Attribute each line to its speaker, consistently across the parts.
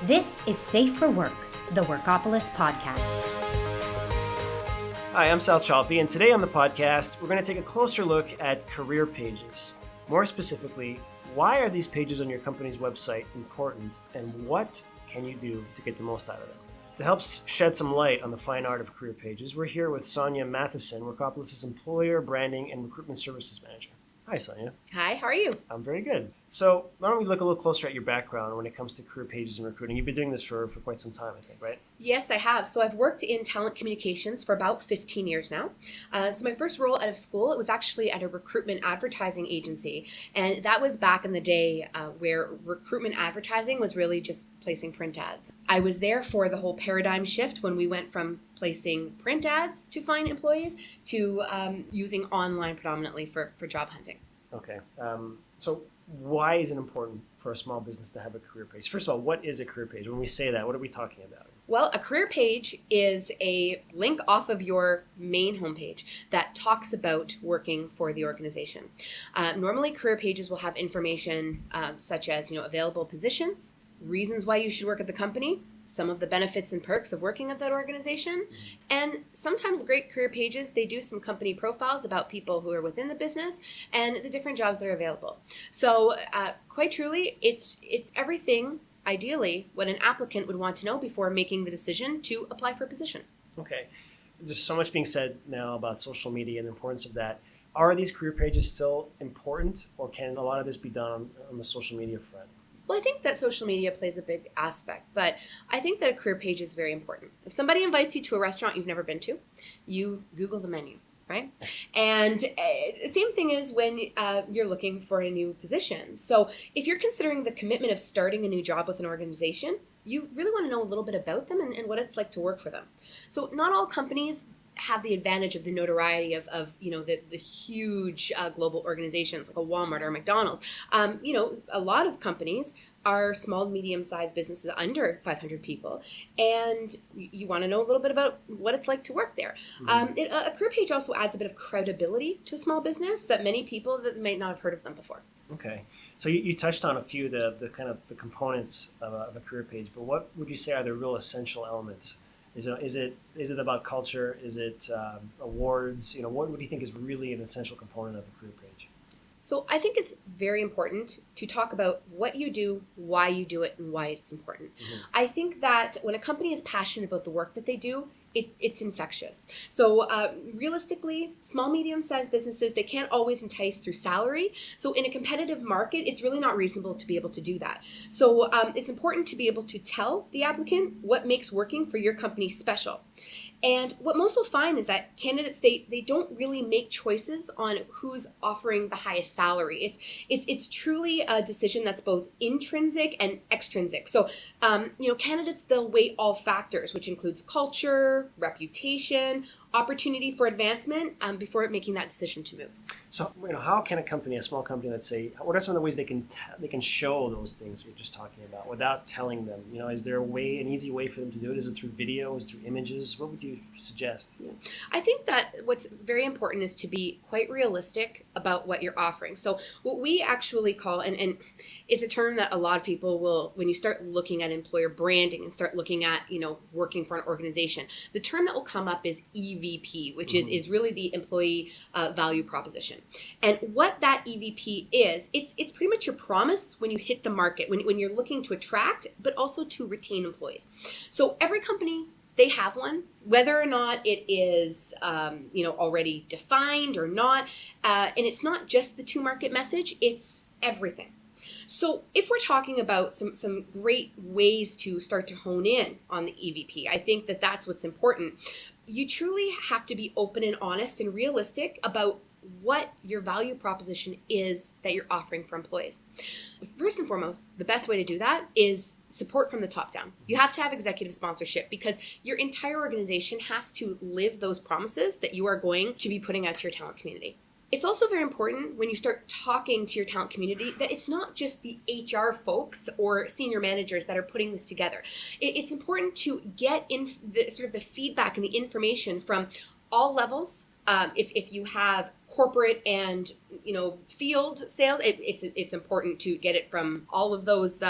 Speaker 1: This is Safe for Work, the Workopolis podcast.
Speaker 2: Hi, I'm Sal Chalfi, and today on the podcast, we're going to take a closer look at career pages. More specifically, why are these pages on your company's website important, and what can you do to get the most out of them? To help shed some light on the fine art of career pages, we're here with Sonya Matheson, Workopolis' Employer Branding and Recruitment Services Manager. Hi, Sonya.
Speaker 3: Hi, how are you?
Speaker 2: I'm very good. So why don't we look a little closer at your background when it comes to career pages and recruiting? You've been doing this for quite some time, I think, right?
Speaker 3: Yes, I have. So I've worked in talent communications for about 15 years now. So my first role out of school, it was actually at a recruitment advertising agency. And that was back in the day where recruitment advertising was really just placing print ads. I was there for the whole paradigm shift when we went from placing print ads to find employees to using online predominantly for job hunting.
Speaker 2: Okay. So why is it important for a small business to have a career page? First of all, what is a career page? When we say that, what are we talking about?
Speaker 3: Well, a career page is a link off of your main homepage that talks about working for the organization. Normally, career pages will have information such as, available positions, reasons why you should work at the company, some of the benefits and perks of working at that organization, and sometimes great career pages, they do some company profiles about people who are within the business and the different jobs that are available. So quite truly, it's everything, ideally, what an applicant would want to know before making the decision to apply for a position.
Speaker 2: Okay. There's so much being said now about social media and the importance of that. Are these career pages still important, or can a lot of this be done on the social media front?
Speaker 3: Well, I think that social media plays a big aspect, but I think that a career page is very important. If somebody invites you to a restaurant you've never been to, you Google the menu, right? And same thing is when you're looking for a new position. So if you're considering the commitment of starting a new job with an organization, you really want to know a little bit about them and what it's like to work for them. So not all companies have the advantage of the notoriety of the huge global organizations like a Walmart or a McDonald's. A lot of companies are small, medium-sized businesses under 500 people, and you want to know a little bit about what it's like to work there. A career page also adds a bit of credibility to a small business that many people that might not have heard of them before.
Speaker 2: Okay. So you touched on a few of the components of a career page, but what would you say are the real essential elements? Is it about culture? Is it awards? What do you think is really an essential component of a career page?
Speaker 3: So I think it's very important to talk about what you do, why you do it, and why it's important. I think that when a company is passionate about the work that they do, it's infectious. So realistically, small, medium-sized businesses, they can't always entice through salary. So in a competitive market, it's really not reasonable to be able to do that. So it's important to be able to tell the applicant what makes working for your company special. And what most will find is that candidates, they don't really make choices on who's offering the highest salary. It's truly a decision that's both intrinsic and extrinsic. So, candidates, they'll weigh all factors, which includes culture, reputation, opportunity for advancement before making that decision to move.
Speaker 2: So, how can a small company, let's say, what are some of the ways they can show those things we are just talking about without telling them? Is there an easy way for them to do it? Is it through videos, through images? What would you suggest?
Speaker 3: Yeah. I think that what's very important is to be quite realistic about what you're offering. So what we actually call, and it's a term that a lot of people will, when you start looking at employer branding and start looking at, working for an organization, the term that will come up is EVP, which is really the employee value proposition. And what that EVP is, it's pretty much your promise when you hit the market, when you're looking to attract, but also to retain employees. So every company, they have one, whether or not it is, already defined or not. And it's not just the to-market message, it's everything. So if we're talking about some great ways to start to hone in on the EVP, I think that that's what's important. You truly have to be open and honest and realistic about what your value proposition is that you're offering for employees. First and foremost, the best way to do that is support from the top down. You have to have executive sponsorship because your entire organization has to live those promises that you are going to be putting out to your talent community. It's also very important when you start talking to your talent community that it's not just the HR folks or senior managers that are putting this together. It's important to get in the feedback and the information from all levels. If you have corporate and field sales, it's important to get it from all of those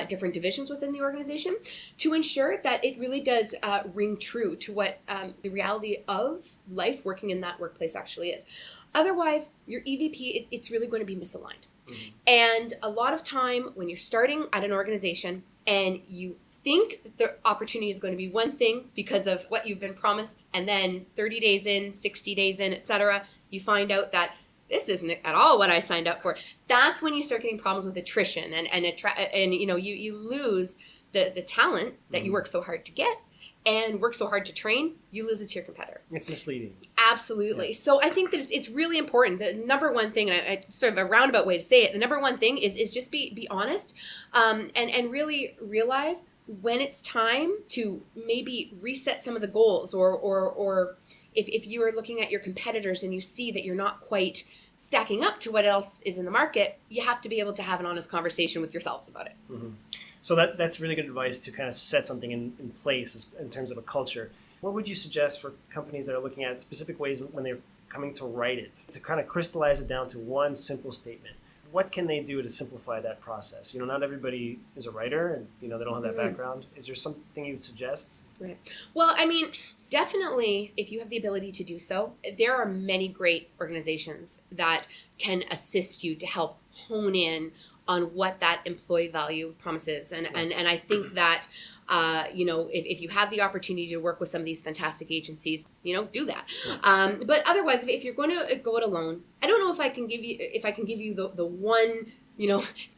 Speaker 3: different divisions within the organization to ensure that it really does ring true to what the reality of life working in that workplace actually is. Otherwise, your EVP, it's really going to be misaligned. Mm-hmm. And a lot of time when you're starting at an organization and you think that the opportunity is going to be one thing because of what you've been promised, and then 30 days in, 60 days in, etc., you find out that this isn't at all what I signed up for. That's when you start getting problems with attrition and you lose the talent that you work so hard to get and work so hard to train. You lose it to your competitor.
Speaker 2: It's misleading.
Speaker 3: Absolutely. Yeah. So I think that it's really important. The number one thing, and I sort of a roundabout way to say it, the number one thing is just be honest and really realize when it's time to maybe reset some of the goals or if you are looking at your competitors and you see that you're not quite stacking up to what else is in the market, you have to be able to have an honest conversation with yourselves about it.
Speaker 2: Mm-hmm. So that's really good advice to kind of set something in place in terms of a culture. What would you suggest for companies that are looking at specific ways when they're coming to write it, to kind of crystallize it down to one simple statement? What can they do to simplify that process? Not everybody is a writer and, they don't have that background. Is there something you would suggest?
Speaker 3: Right. Well, I mean, definitely, if you have the ability to do so, there are many great organizations that can assist you to help hone in on what that employee value promises. And I think that, if you have the opportunity to work with some of these fantastic agencies, do that. But otherwise, if you're going to go it alone, I don't know if I can give you the one,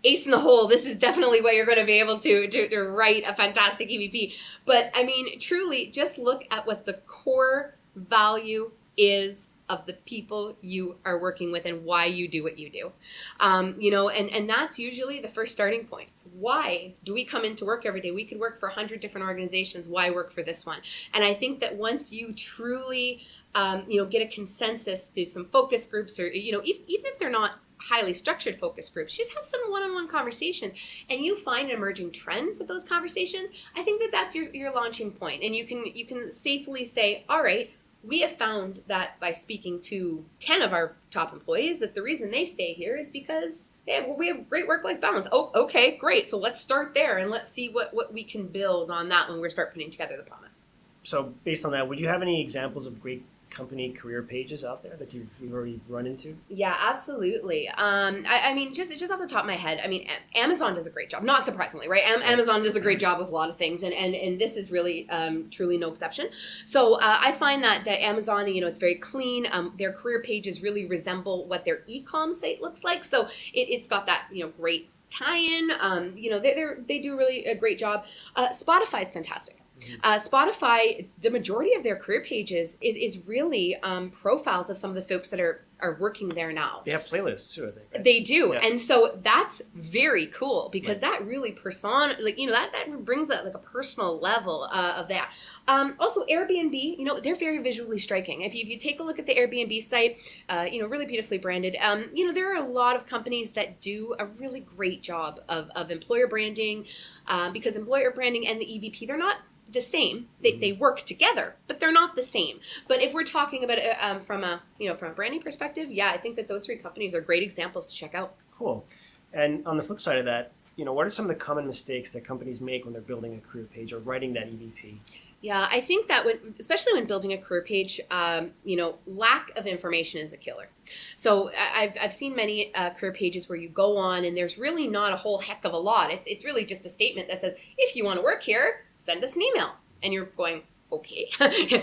Speaker 3: ace in the hole. This is definitely what you're going to be able to write a fantastic EVP. But I mean, truly, just look at what the core value is of the people you are working with and why you do what you do. And that's usually the first starting point. Why do we come into work every day? We could work for 100 different organizations. Why work for this one? And I think that once you truly, get a consensus through some focus groups or, even if they're not highly structured focus groups, just have some one-on-one conversations and you find an emerging trend with those conversations. I think that that's your launching point. And you can safely say, all right, we have found that by speaking to 10 of our top employees that the reason they stay here is because we have great work-life balance. Oh, okay, great. So let's start there and let's see what we can build on that when we start putting together the promise.
Speaker 2: So based on that, would you have any examples of great company career pages out there that you've already run into?
Speaker 3: Yeah, absolutely. I mean, just off the top of my head, I mean, Amazon does a great job, not surprisingly, right? Amazon does a great job with a lot of things, and this is really truly no exception. So I find that Amazon, it's very clean. Their career pages really resemble what their e-com site looks like. So it's got that, great tie-in. They do really a great job. Spotify is fantastic. Spotify, the majority of their career pages is really profiles of some of the folks that are working there now.
Speaker 2: They have playlists too, I think. Right?
Speaker 3: They do.
Speaker 2: Yeah.
Speaker 3: And so that's very cool because that really that brings a personal level of that. Also Airbnb, they're very visually striking. If you take a look at the Airbnb site, really beautifully branded. There are a lot of companies that do a really great job of employer branding because employer branding and the EVP, they're not the same. They work together, but they're not the same. But if we're talking about it from a branding perspective, yeah, I think that those three companies are great examples to check out.
Speaker 2: Cool. And on the flip side of that, what are some of the common mistakes that companies make when they're building a career page or writing that EVP?
Speaker 3: Yeah, I think that especially when building a career page, lack of information is a killer. So I've seen many career pages where you go on and there's really not a whole heck of a lot. It's really just a statement that says, if you want to work here, send us an email. And you're going, okay,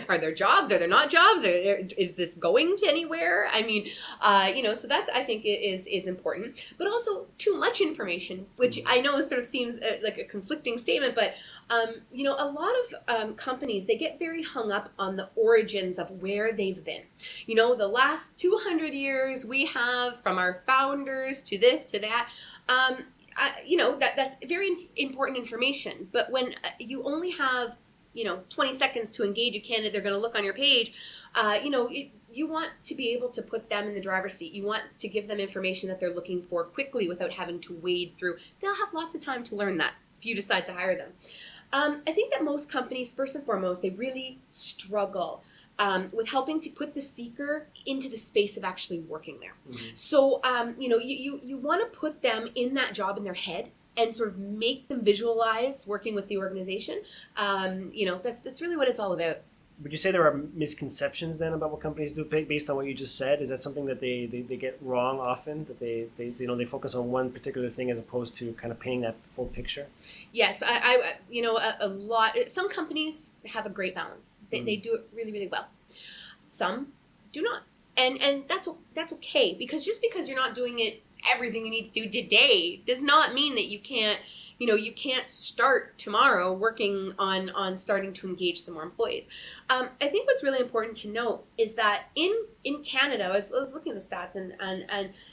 Speaker 3: are there jobs? Are there not jobs? Is this going to anywhere? I mean, so that's, I think, is important. But also too much information, which I know sort of seems like a conflicting statement, but, a lot of companies, they get very hung up on the origins of where they've been. The last 200 years we have from our founders to this, to that. That's very important information. But when you only have 20 seconds to engage a candidate, they're going to look on your page, you want to be able to put them in the driver's seat. You want to give them information that they're looking for quickly without having to wade through. They'll have lots of time to learn that if you decide to hire them. I think that most companies, first and foremost, they really struggle with helping to put the seeker into the space of actually working there. So, you want to put them in that job in their head and sort of make them visualize working with the organization. That's really what it's all about.
Speaker 2: Would you say there are misconceptions then about what companies do based on what you just said? Is that something that they get wrong often, that they focus on one particular thing as opposed to kind of painting that full picture?
Speaker 3: Yes, a lot. Some companies have a great balance. They do it really, really well. Some do not, and that's okay, because just because you're not doing it everything you need to do today does not mean that you can't start tomorrow working on starting to engage some more employees. I think what's really important to note is that in Canada, I was looking at the stats, and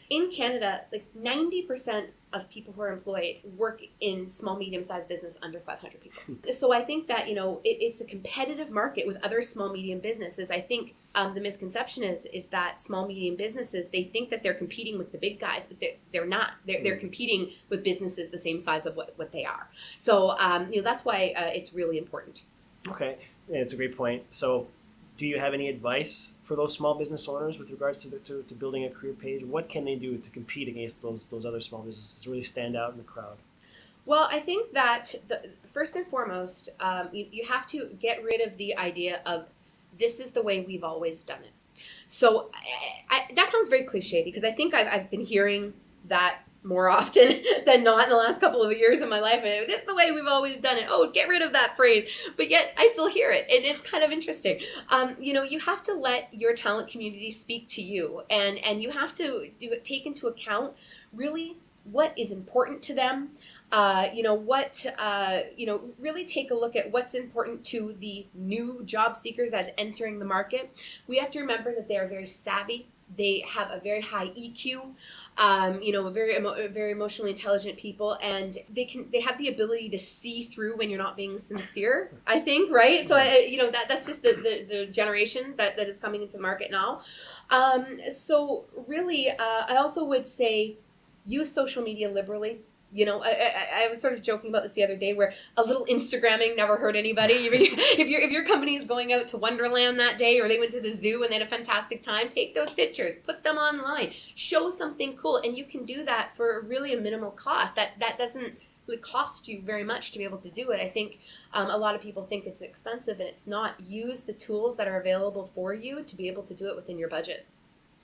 Speaker 3: in Canada, like 90% of people who are employed work in small, medium-sized business under 500 people. So I think that, it's a competitive market with other small, medium businesses. I think the misconception is that small, medium businesses, they think that they're competing with the big guys, but they're not. They're competing with businesses the same size of what they are. So, that's why it's really important.
Speaker 2: Okay, yeah, it's a great point. So do you have any advice for those small business owners with regards to building a career page? What can they do to compete against those other small businesses to really stand out in the crowd?
Speaker 3: Well, I think that first and foremost, you have to get rid of the idea of this is the way we've always done it. So that sounds very cliche, because I think I've been hearing that more often than not in the last couple of years of my life. This is the way we've always done it. Oh, get rid of that phrase. But yet I still hear it. And it's kind of interesting. You have to let your talent community speak to you, and you have to take into account really what is important to them. Really take a look at what's important to the new job seekers that's entering the market. We have to remember that they are very savvy. They have a very high EQ, very emotionally intelligent people, and they have the ability to see through when you're not being sincere, I think, right? So, that's just the generation that is coming into the market now. So really, I also would say use social media liberally. I was sort of joking about this the other day, where a little Instagramming never hurt anybody. If your company is going out to Wonderland that day, or they went to the zoo and they had a fantastic time, take those pictures, put them online, show something cool, and you can do that for really a minimal cost. That doesn't really cost you very much to be able to do it. I think a lot of people think it's expensive, and it's not. Use the tools that are available for you to be able to do it within your budget.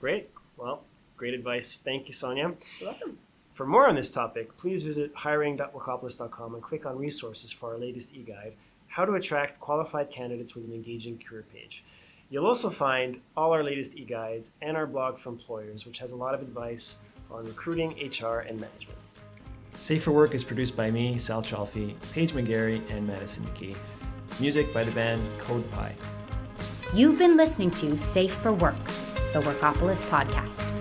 Speaker 2: Great. Well, great advice. Thank you, Sonya.
Speaker 3: You're welcome.
Speaker 2: For more on this topic, please visit hiring.workopolis.com and click on resources for our latest e-guide, How to Attract Qualified Candidates with an Engaging Career Page. You'll also find all our latest e-guides and our blog for employers, which has a lot of advice on recruiting, HR, and management. Safe for Work is produced by me, Sal Chalfie, Paige McGarry, and Madison McKee. Music by the band Code Pie.
Speaker 1: You've been listening to Safe for Work, the Workopolis podcast.